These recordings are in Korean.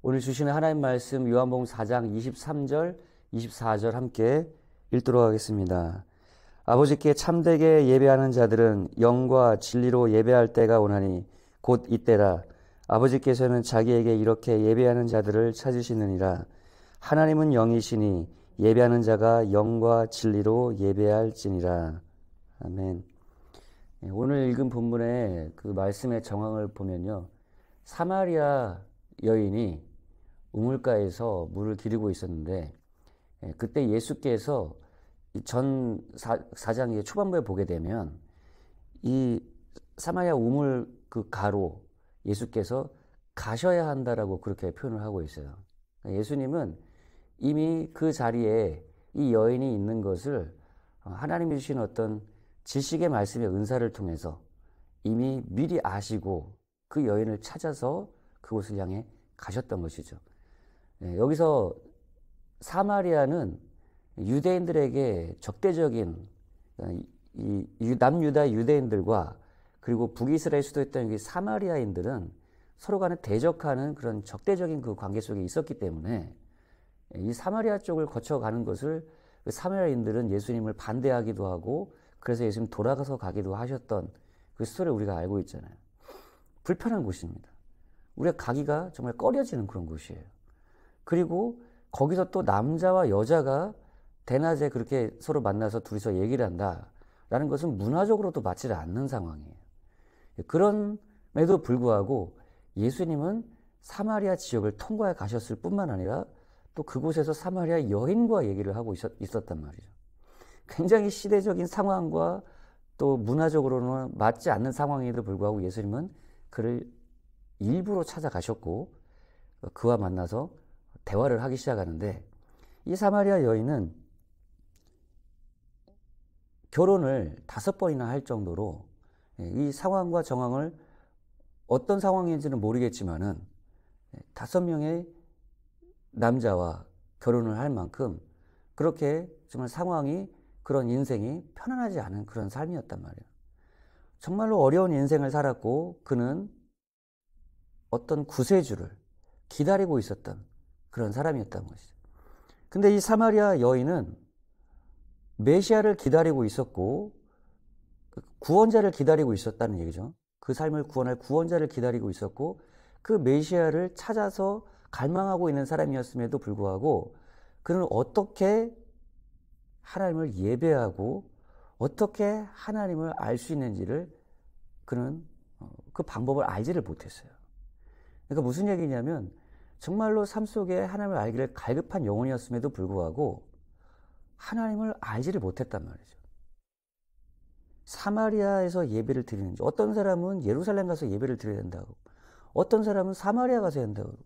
오늘 주시는 하나님 말씀 요한복음 4장 23절, 24절 함께 읽도록 하겠습니다. 아버지께 참되게 예배하는 자들은 영과 진리로 예배할 때가 오나니 곧 이때라. 아버지께서는 자기에게 이렇게 예배하는 자들을 찾으시느니라. 하나님은 영이시니 예배하는 자가 영과 진리로 예배할지니라. 아멘. 오늘 읽은 본문의 그 말씀의 정황을 보면요, 사마리아 여인이 우물가에서 물을 기르고 있었는데, 그때 예수께서 전 4장 초반부에 보게 되면 이 사마리아 우물 그 가로 예수께서 가셔야 한다라고 그렇게 표현을 하고 있어요. 예수님은 이미 그 자리에 이 여인이 있는 것을 하나님이 주신 어떤 지식의 말씀의 은사를 통해서 이미 미리 아시고 그 여인을 찾아서 그곳을 향해 가셨던 것이죠. 여기서 사마리아는 유대인들에게 적대적인, 이 남유다 유대인들과 그리고 북이스라엘 수도였던 이 사마리아인들은 서로 간에 대적하는 그런 적대적인 그 관계 속에 있었기 때문에 이 사마리아 쪽을 거쳐가는 것을 그 사마리아인들은 예수님을 반대하기도 하고, 그래서 예수님 돌아가서 가기도 하셨던 그 스토리를 우리가 알고 있잖아요. 불편한 곳입니다. 우리가 가기가 정말 꺼려지는 그런 곳이에요. 그리고 거기서 또 남자와 여자가 대낮에 그렇게 서로 만나서 둘이서 얘기를 한다라는 것은 문화적으로도 맞지를 않는 상황이에요. 그럼에도 불구하고 예수님은 사마리아 지역을 통과해 가셨을 뿐만 아니라 또 그곳에서 사마리아 여인과 얘기를 하고 있었단 말이죠. 굉장히 시대적인 상황과 또 문화적으로는 맞지 않는 상황에도 불구하고 예수님은 그를 일부러 찾아가셨고 그와 만나서 대화를 하기 시작하는데, 이 사마리아 여인은 결혼을 5번이나 할 정도로 이 상황과 정황을 어떤 상황인지는 모르겠지만은 5명의 남자와 결혼을 할 만큼 그렇게 정말 상황이, 그런 인생이 편안하지 않은 그런 삶이었단 말이에요. 정말로 어려운 인생을 살았고 그는 어떤 구세주를 기다리고 있었던 그런 사람이었던 것이죠. 근데 이 사마리아 여인은 메시아를 기다리고 있었고 구원자를 기다리고 있었다는 얘기죠. 그 삶을 구원할 구원자를 기다리고 있었고 그 메시아를 찾아서 갈망하고 있는 사람이었음에도 불구하고 그는 어떻게 하나님을 예배하고 어떻게 하나님을 알 수 있는지를 그는 그 방법을 알지를 못했어요. 그러니까 무슨 얘기냐면 정말로 삶 속에 하나님을 알기를 갈급한 영혼이었음에도 불구하고 하나님을 알지를 못했단 말이죠. 사마리아에서 예배를 드리는지, 어떤 사람은 예루살렘 가서 예배를 드려야 된다고, 어떤 사람은 사마리아 가서 해야 된다고,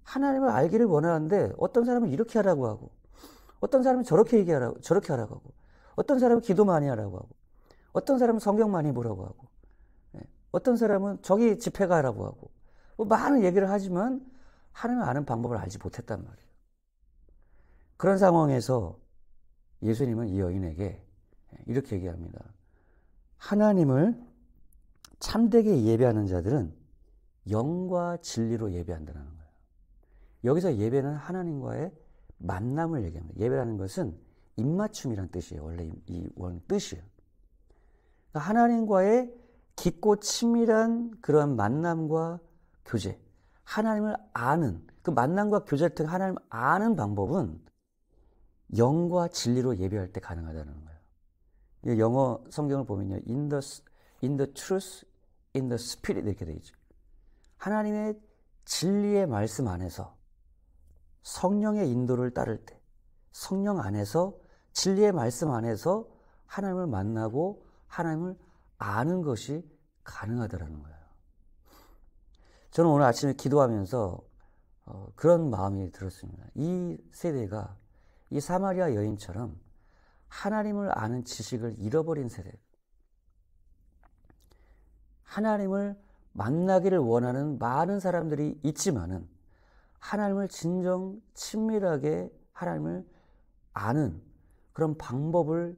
하나님을 알기를 원하는데 어떤 사람은 이렇게 하라고 하고, 어떤 사람은 저렇게 얘기하라고, 저렇게 하라고 하고, 어떤 사람은 기도 많이 하라고 하고, 어떤 사람은 성경 많이 보라고 하고, 어떤 사람은 저기 집회 가라고 하고, 뭐 많은 얘기를 하지만 하나님을 아는 방법을 알지 못했단 말이에요. 그런 상황에서 예수님은 이 여인에게 이렇게 얘기합니다. 하나님을 참되게 예배하는 자들은 영과 진리로 예배한다는 거예요. 여기서 예배는 하나님과의 만남을 얘기합니다. 예배라는 것은 입맞춤이라는 뜻이에요. 원래 이 원 뜻이에요. 그러니까 하나님과의 깊고 친밀한 그런 만남과 교제, 하나님을 아는 그 만남과 교제를 통해 하나님을 아는 방법은 영과 진리로 예배할 때 가능하다는 거예요. 영어 성경을 보면요, in the truth, in the spirit 이렇게 되어 있죠. 하나님의 진리의 말씀 안에서 성령의 인도를 따를 때, 성령 안에서 진리의 말씀 안에서 하나님을 만나고 하나님을 아는 것이 가능하다라는 거예요. 저는 오늘 아침에 기도하면서 그런 마음이 들었습니다. 이 세대가 이 사마리아 여인처럼 하나님을 아는 지식을 잃어버린 세대, 하나님을 만나기를 원하는 많은 사람들이 있지만은 하나님을 진정 친밀하게 하나님을 아는 그런 방법을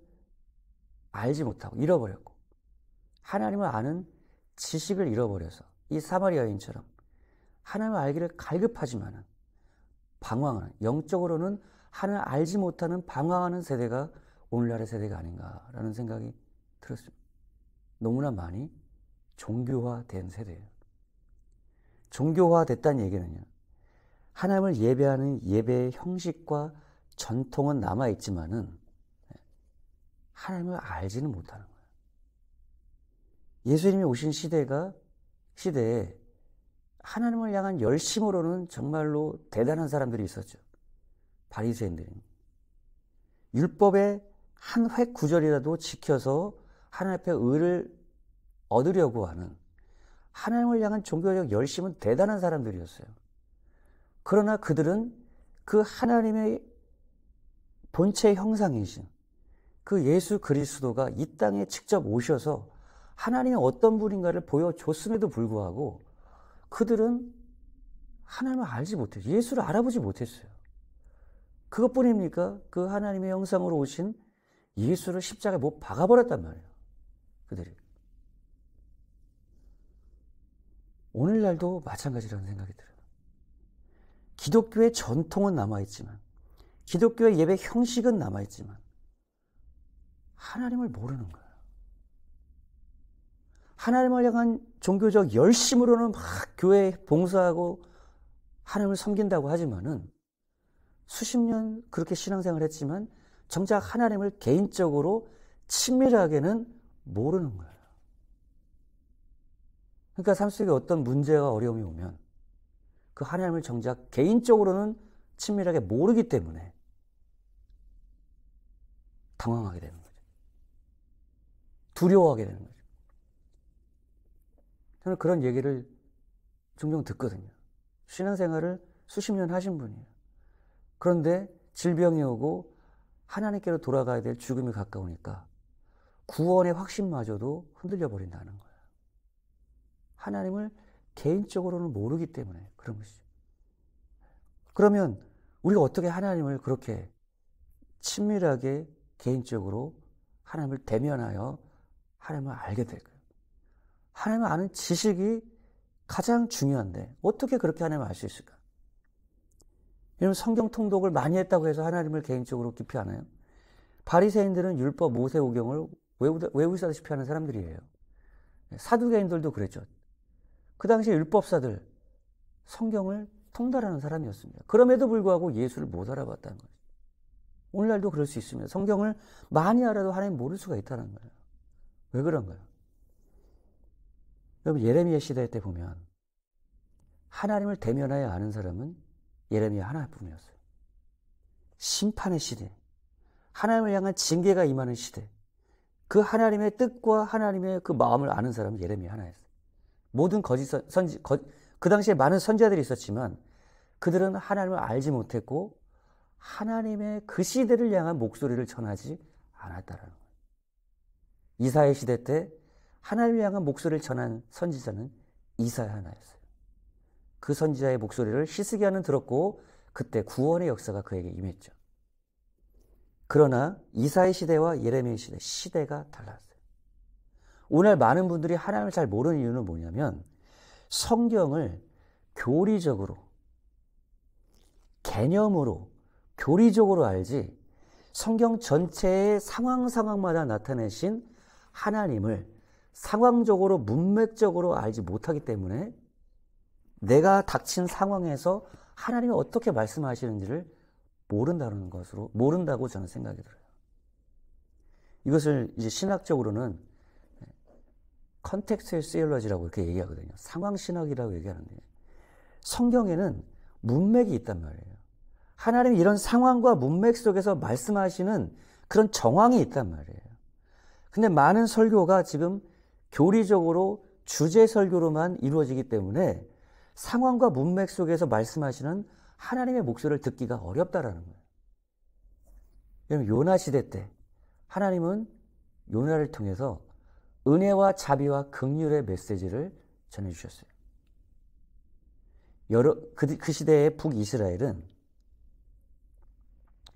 알지 못하고 잃어버렸고, 하나님을 아는 지식을 잃어버려서 이 사마리아 여인처럼 하나님을 알기를 갈급하지만은 방황하는, 영적으로는 하나님을 알지 못하는 방황하는 세대가 오늘날의 세대가 아닌가라는 생각이 들었습니다. 너무나 많이 종교화된 세대예요. 종교화됐다는 얘기는요, 하나님을 예배하는 예배의 형식과 전통은 남아있지만은 하나님을 알지는 못하는 거예요. 예수님이 오신 시대에 하나님을 향한 열심으로는 정말로 대단한 사람들이 있었죠. 바리새인들이. 율법의 한 획 구절이라도 지켜서 하나님 앞에 의를 얻으려고 하는, 하나님을 향한 종교적 열심은 대단한 사람들이었어요. 그러나 그들은 그 하나님의 본체 형상이신 그 예수 그리스도가 이 땅에 직접 오셔서 하나님이 어떤 분인가를 보여줬음에도 불구하고 그들은 하나님을 알지 못했어요. 예수를 알아보지 못했어요. 그것뿐입니까? 그 하나님의 형상으로 오신 예수를 십자가에 못 박아버렸단 말이에요. 그들이. 오늘날도 마찬가지라는 생각이 들어요. 기독교의 전통은 남아있지만, 기독교의 예배 형식은 남아있지만 하나님을 모르는 거예요. 하나님을 향한 종교적 열심으로는 막 교회에 봉사하고 하나님을 섬긴다고 하지만은 수십 년 그렇게 신앙생활을 했지만 정작 하나님을 개인적으로 친밀하게는 모르는 거예요. 그러니까 삶 속에 어떤 문제와 어려움이 오면 그 하나님을 정작 개인적으로는 친밀하게 모르기 때문에 당황하게 되는 거죠. 두려워하게 되는 거죠. 저는 그런 얘기를 종종 듣거든요. 신앙생활을 수십 년 하신 분이에요. 그런데 질병이 오고 하나님께로 돌아가야 될 죽음이 가까우니까 구원의 확신마저도 흔들려 버린다는 거예요. 하나님을 개인적으로는 모르기 때문에 그런 것이죠. 그러면 우리가 어떻게 하나님을 그렇게 친밀하게 개인적으로 하나님을 대면하여 하나님을 알게 될까요? 하나님을 아는 지식이 가장 중요한데 어떻게 그렇게 하나님을 알 수 있을까? 여러분, 성경 통독을 많이 했다고 해서 하나님을 개인적으로 깊이 아나요? 바리새인들은 율법 모세오경을 외우다시피 하는 사람들이에요. 사두개인들도 그랬죠. 그 당시에 율법사들 성경을 통달하는 사람이었습니다. 그럼에도 불구하고 예수를 못 알아봤다는 거죠. 오늘날도 그럴 수 있습니다. 성경을 많이 알아도 하나님 모를 수가 있다는 거예요. 왜 그런가요? 여러분, 예레미야 시대 때 보면 하나님을 대면하여 아는 사람은 예레미야 하나뿐이었어요. 심판의 시대, 하나님을 향한 징계가 임하는 시대, 그 하나님의 뜻과 하나님의 그 마음을 아는 사람은 예레미야 하나였어요. 모든 그 당시에 많은 선지자들이 있었지만 그들은 하나님을 알지 못했고 하나님의 그 시대를 향한 목소리를 전하지 않았다라는 거예요. 이사야 시대 때 하나님을 향한 목소리를 전한 선지자는 이사야 하나였어요. 그 선지자의 목소리를 히스기야는 들었고 그때 구원의 역사가 그에게 임했죠. 그러나 이사야 시대와 예레미야 시대가 달랐어요. 오늘 많은 분들이 하나님을 잘 모르는 이유는 뭐냐면 성경을 교리적으로, 개념으로, 교리적으로 알지 성경 전체의 상황마다 나타내신 하나님을 상황적으로, 문맥적으로 알지 못하기 때문에 내가 닥친 상황에서 하나님이 어떻게 말씀하시는지를 모른다고 저는 생각이 들어요. 이것을 이제 신학적으로는 컨텍스트 시올로지라고 이렇게 얘기하거든요. 상황신학이라고 얘기하는데 성경에는 문맥이 있단 말이에요. 하나님이 이런 상황과 문맥 속에서 말씀하시는 그런 정황이 있단 말이에요. 근데 많은 설교가 지금 교리적으로 주제 설교로만 이루어지기 때문에 상황과 문맥 속에서 말씀하시는 하나님의 목소리를 듣기가 어렵다라는 거예요. 여러분, 요나 시대 때 하나님은 요나를 통해서 은혜와 자비와 긍휼의 메시지를 전해주셨어요. 그 시대의 북이스라엘은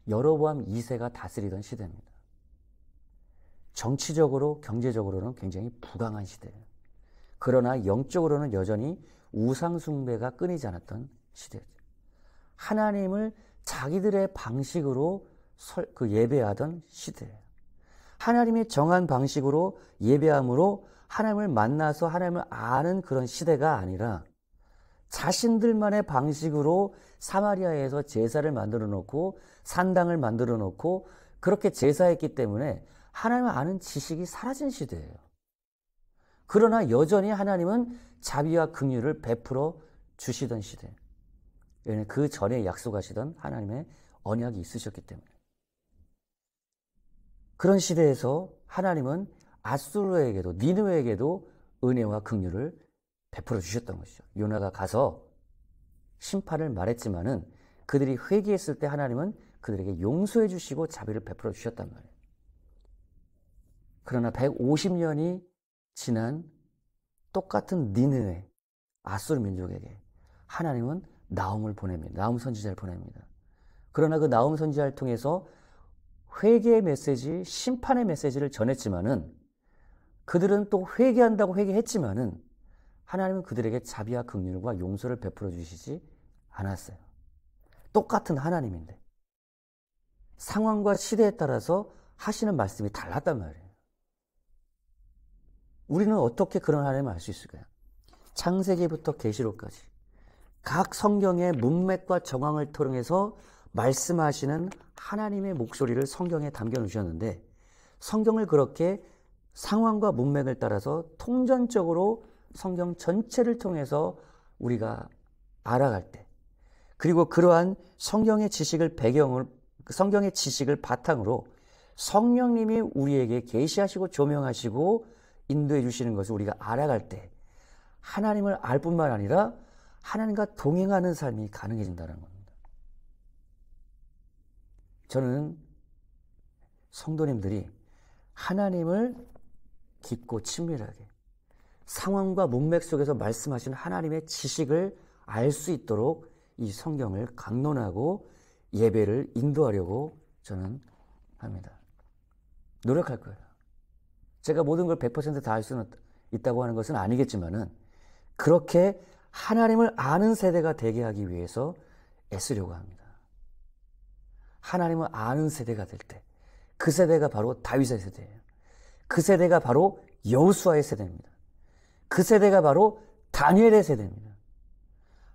여로보암 2세가 다스리던 시대입니다. 정치적으로, 경제적으로는 굉장히 부강한 시대예요. 그러나 영적으로는 여전히 우상숭배가 끊이지 않았던 시대죠. 하나님을 자기들의 방식으로 예배하던 시대예요. 하나님의 정한 방식으로 예배함으로 하나님을 만나서 하나님을 아는 그런 시대가 아니라 자신들만의 방식으로 사마리아에서 제사를 만들어 놓고 산당을 만들어 놓고 그렇게 제사했기 때문에 하나님을 아는 지식이 사라진 시대예요. 그러나 여전히 하나님은 자비와 긍휼을 베풀어 주시던 시대. 왜냐하면 그 전에 약속하시던 하나님의 언약이 있으셨기 때문에. 그런 시대에서 하나님은 아수르에게도 니느웨에게도 은혜와 긍휼을 베풀어 주셨던 것이죠. 요나가 가서 심판을 말했지만은 그들이 회개했을 때 하나님은 그들에게 용서해 주시고 자비를 베풀어 주셨단 말이에요. 그러나 150년이 지난 똑같은 니느웨 아수르 민족에게 하나님은 나훔을 보냅니다. 나훔 선지자를 보냅니다. 그러나 그 나훔 선지자를 통해서 회개의 메시지, 심판의 메시지를 전했지만은 그들은 또 회개한다고 회개했지만은 하나님은 그들에게 자비와 긍휼과 용서를 베풀어 주시지 않았어요. 똑같은 하나님인데 상황과 시대에 따라서 하시는 말씀이 달랐단 말이에요. 우리는 어떻게 그런 하나님을 알 수 있을까요? 창세기부터 계시록까지 각 성경의 문맥과 정황을 통해서 말씀하시는 하나님의 목소리를 성경에 담겨 놓으셨는데 성경을 그렇게 상황과 문맥을 따라서 통전적으로 성경 전체를 통해서 우리가 알아갈 때 그리고 그러한 성경의 지식을 성경의 지식을 바탕으로 성령님이 우리에게 계시하시고 조명하시고 인도해 주시는 것을 우리가 알아갈 때 하나님을 알 뿐만 아니라 하나님과 동행하는 삶이 가능해진다는 겁니다. 저는 성도님들이 하나님을 깊고 친밀하게 상황과 문맥 속에서 말씀하신 하나님의 지식을 알 수 있도록 이 성경을 강론하고 예배를 인도하려고 저는 합니다. 노력할 거예요. 제가 모든 걸 100% 다 할 수는 있다고 하는 것은 아니겠지만은 그렇게 하나님을 아는 세대가 되게 하기 위해서 애쓰려고 합니다. 하나님을 아는 세대가 될 때 그 세대가 바로 다윗의 세대예요. 그 세대가 바로 여호수아의 세대입니다. 그 세대가 바로 다니엘의 세대입니다.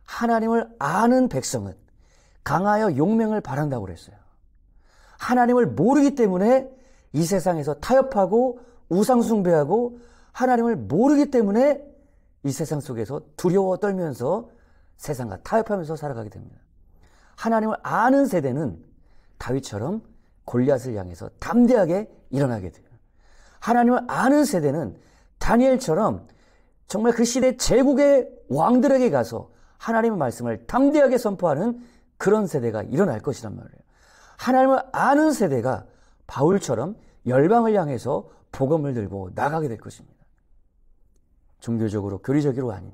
하나님을 아는 백성은 강하여 용맹을 바란다고 그랬어요. 하나님을 모르기 때문에 이 세상에서 타협하고 우상숭배하고 하나님을 모르기 때문에 이 세상 속에서 두려워 떨면서 세상과 타협하면서 살아가게 됩니다. 하나님을 아는 세대는 다윗처럼 골리앗을 향해서 담대하게 일어나게 돼요. 하나님을 아는 세대는 다니엘처럼 정말 그 시대 제국의 왕들에게 가서 하나님의 말씀을 담대하게 선포하는 그런 세대가 일어날 것이란 말이에요. 하나님을 아는 세대가 바울처럼 열방을 향해서 복음을 들고 나가게 될 것입니다. 종교적으로 교리적으로 아닌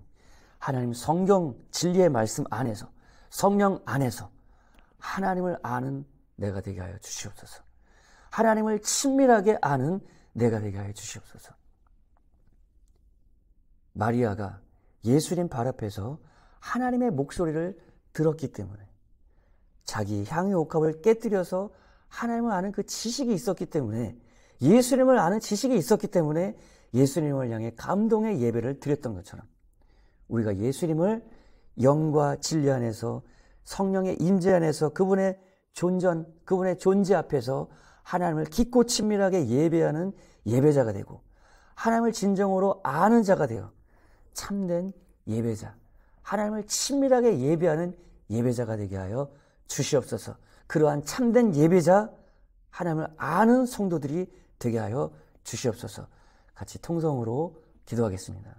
하나님 성경 진리의 말씀 안에서 성령 안에서 하나님을 아는 내가 되게 하여 주시옵소서. 하나님을 친밀하게 아는 내가 되게 하여 주시옵소서. 마리아가 예수님 발 앞에서 하나님의 목소리를 들었기 때문에 자기 향유 옥합을 깨뜨려서 하나님을 아는 그 지식이 있었기 때문에 예수님을 아는 지식이 있었기 때문에 예수님을 향해 감동의 예배를 드렸던 것처럼 우리가 예수님을 영과 진리 안에서 성령의 임재 안에서 그분의 존재 앞에서 하나님을 깊고 친밀하게 예배하는 예배자가 되고 하나님을 진정으로 아는 자가 되어 참된 예배자, 하나님을 친밀하게 예배하는 예배자가 되게 하여 주시옵소서. 그러한 참된 예배자, 하나님을 아는 성도들이 되게 하여 주시옵소서. 같이 통성으로 기도하겠습니다.